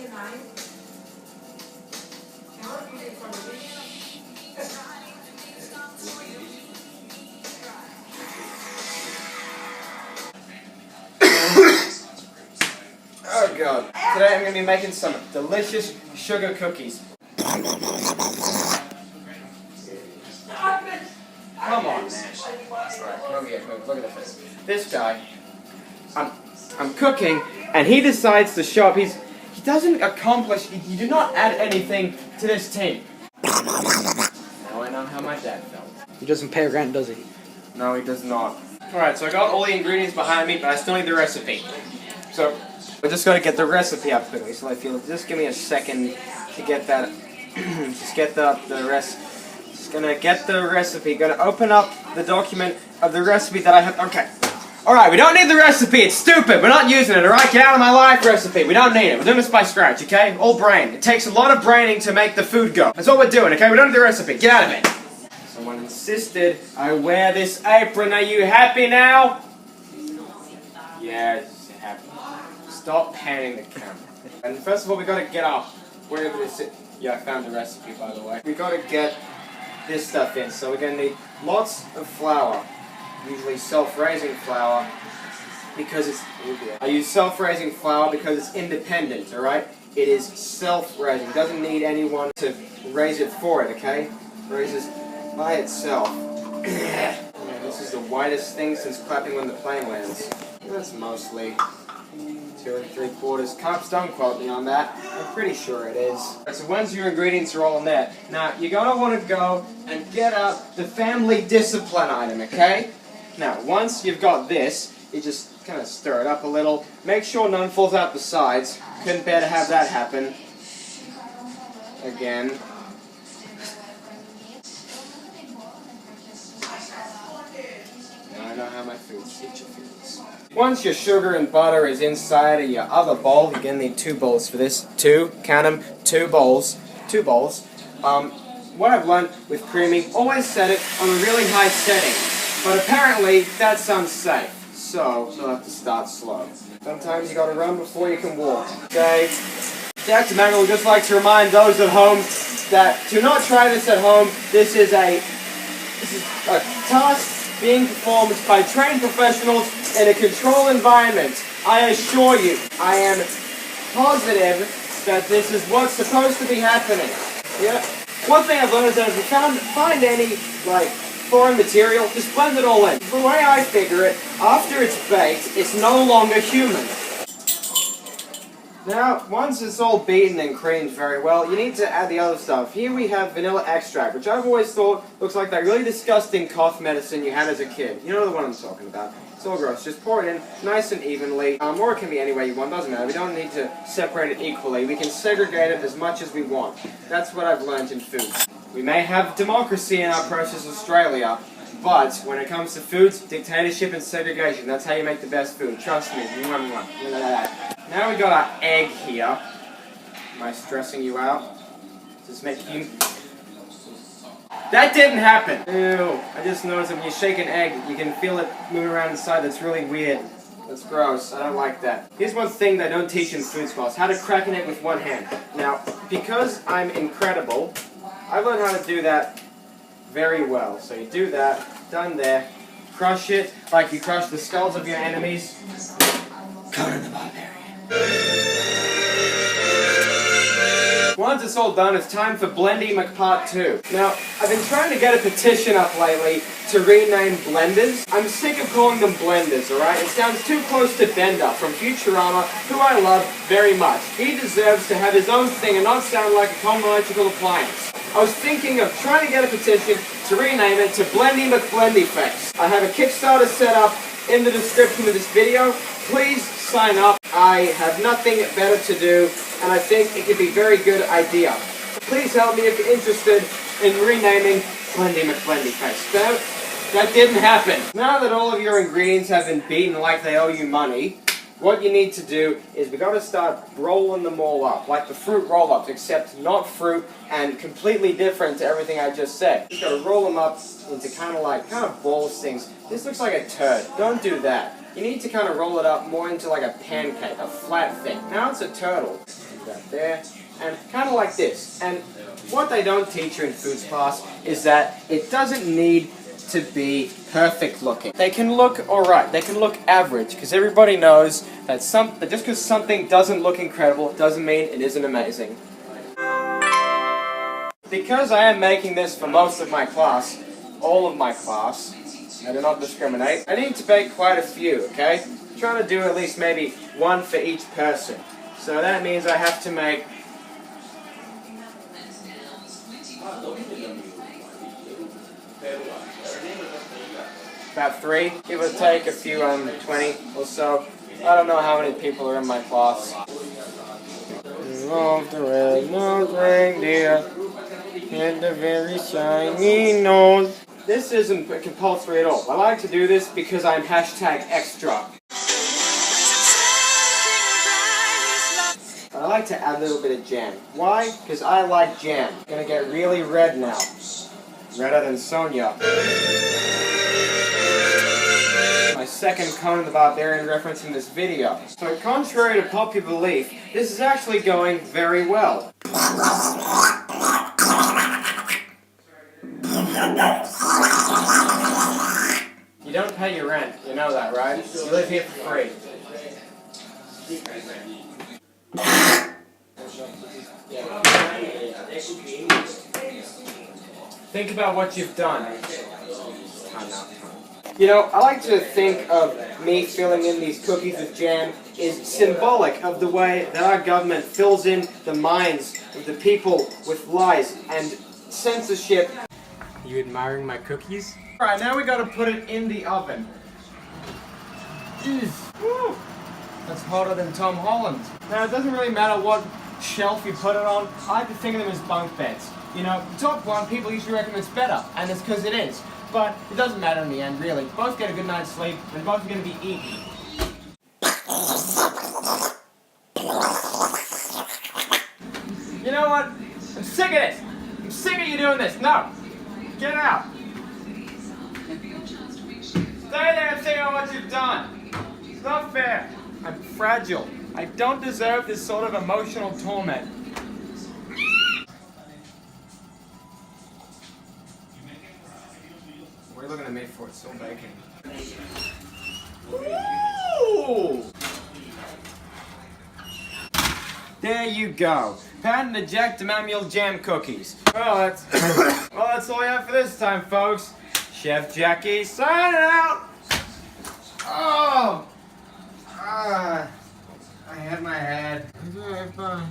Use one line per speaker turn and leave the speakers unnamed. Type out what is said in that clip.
Oh god. Today I'm going to be making some delicious sugar cookies. Come on, man. Alright, come over here. Look at this. This guy, I'm cooking, and he decides to show up. He doesn't accomplish, you do not add anything to this team. Now I know how my dad felt.
He doesn't pay rent, does he?
No, he does not. Alright, so I got all the ingredients behind me, but I still need the recipe. So, we're just going to get the recipe up quickly. So if you'll just give me a second to get that, just get just going to get the recipe. Going to open up the document of the recipe that I have. Okay. Alright, we don't need the recipe. It's stupid. We're not using it, alright? Get out of my life recipe. We don't need it. We're doing this by scratch, okay? All brain. It takes a lot of braining to make the food go. That's what we're doing, okay? We don't need the recipe. Get out of it. Someone insisted I wear this apron. Are you happy now? Yes, happy. Stop panning the camera. And first of all, we gotta get up wherever this is. Yeah, I found the recipe, by the way. We gotta get this stuff in. So we're gonna need lots of flour. Usually self-raising flour because it's... I use self-raising flour because it's independent, alright? It is self-raising. It doesn't need anyone to raise it for it, okay? It raises by itself. Yeah, this is the whitest thing since clapping when the plane lands. That's mostly 2 3/4 cups. Don't quote me on that. I'm pretty sure it is. So once your ingredients are all in there, now you're gonna want to go and get out the family discipline item, okay? Now, once you've got this, you just kind of stir it up a little. Make sure none falls out the sides. Couldn't bear to have that happen. Again. Now I know how my food's teacher feels. Once your sugar and butter is inside of your other bowl, you're going to need 2 bowls for this. 2, count them, 2 bowls. 2 bowls. What I've learned with creaming, always set it on a really high setting. But apparently, that's unsafe, so you'll have to start slow. Sometimes you gotta run before you can walk, okay? Dr. Manuel would just like to remind those at home that do not try this at home. This is a task being performed by trained professionals in a controlled environment. I assure you, I am positive that this is what's supposed to be happening. Yeah. One thing I've learned is that if you find any, foreign material, just blend it all in. The way I figure it, after it's baked, it's no longer human. Now, once it's all beaten and creamed very well, you need to add the other stuff. Here we have vanilla extract, which I've always thought looks like that really disgusting cough medicine you had as a kid. You know the one I'm talking about. It's all gross. Just pour it in nice and evenly, or it can be any way you want, doesn't matter. We don't need to separate it equally. We can segregate it as much as we want. That's what I've learned in food. We may have democracy in our precious Australia, but when it comes to foods, dictatorship and segregation, that's how you make the best food. Trust me. Now we got our egg here. Am I stressing you out? Just making you... That didn't happen! Ew. I just noticed that when you shake an egg, you can feel it moving around inside. That's really weird. That's gross. I don't like that. Here's one thing they don't teach in food schools. How to crack an egg with one hand. Now, because I'm incredible, I've learned how to do that very well. So you do that, done there, crush it like you crush the skulls of your enemies. Conan the Barbarian. Once it's all done, it's time for Blendy McPart 2. Now, I've been trying to get a petition up lately to rename blenders. I'm sick of calling them blenders, alright? It sounds too close to Bender from Futurama, who I love very much. He deserves to have his own thing and not sound like a common electrical appliance. I was thinking of trying to get a petition to rename it to Blendy McBlendyface. I have a Kickstarter set up in the description of this video. Please sign up. I have nothing better to do, and I think it could be a very good idea. Please help me if you're interested in renaming Blendy McBlendyface. That didn't happen. Now that all of your ingredients have been beaten like they owe you money, what you need to do is we got to start rolling them all up, like the fruit roll-ups, except not fruit and completely different to everything I just said. You got to roll them up into kind of balls things. This looks like a turd. Don't do that. You need to kind of roll it up more into like a pancake, a flat thing. Now it's a turtle. that there, and kind of like this. And what they don't teach you in foods class is that it doesn't need to be perfect looking. They can look alright, they can look average, because everybody knows that just because something doesn't look incredible doesn't mean it isn't amazing. Because I am making this for most of my class, all of my class, I do not discriminate, I need to bake quite a few, okay? I'm trying to do at least maybe one for each person. So that means I have to make about 3, give or take a few, 20 or so. I don't know how many people are in my class. Love the red-nosed reindeer and the very shiny nose. This isn't compulsory at all. I like to do this because I'm #extra. I like to add a little bit of jam. Why? Because I like jam. Gonna get really red now. Redder than Sonya. My second Conan the Barbarian reference in this video. So contrary to popular belief, this is actually going very well. You don't pay your rent, you know that, right? You live here for free. Think about what you've done. You know, I like to think of me filling in these cookies with jam is symbolic of the way that our government fills in the minds of the people with lies and censorship. You admiring my cookies? Alright, now we gotta put it in the oven. Woo. That's hotter than Tom Holland. Now, it doesn't really matter what shelf you put it on. I like to think of them as bunk beds. You know, the top one, people usually reckon it's better, and it's because it is. But it doesn't matter in the end, really. Both get a good night's sleep, and both are going to be eaten. You know what? I'm sick of this. I'm sick of you doing this. No. Get out. Stay there and think about what you've done. It's not fair. I'm fragile. I don't deserve this sort of emotional torment. What are you looking at me for? It's still baking. Ooh! There you go. Patent eject Emmanuel jam cookies. Well, that's all we have for this time, folks. Chef Jackie signing out. Oh! I hit my head. Bye.